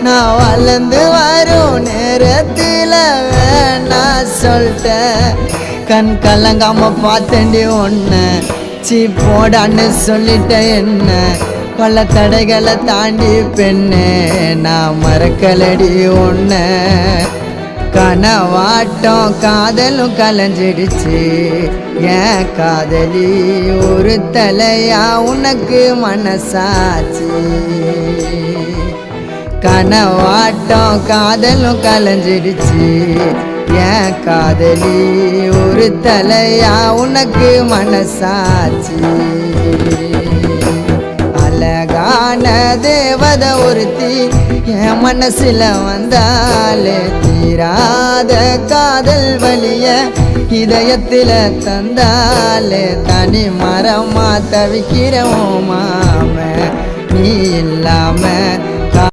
நான் வளர்ந்து வரும் நேரத்தில் வேணா சொல்லிட்டேன். கண் கலங்காம பார்த்தேன்டி ஒன்று சி போடான்னு சொல்லிட்ட என்ன. பல தடைகளை தாண்டி பெண்ணே நான் மறக்கலடி ஒன்று. கனவாட்டம் காதலும் கலைஞ்சிடுச்சு ஏன் காதலி ஒரு தலையா உனக்கு மனசாச்சு. கனவாட்டம் காதலும் கலைஞ்சிடுச்சு ஏன் காதலி ஒரு தலையா உனக்கு மனசாச்சு. அழகான தேவத ஒருத்தி என் மனசுல வந்தாலே தீராத காதல் வலிய இதயத்தில தந்தாலே தனி மரமா தவிக்கிறோம் மாம நீ இல்லாம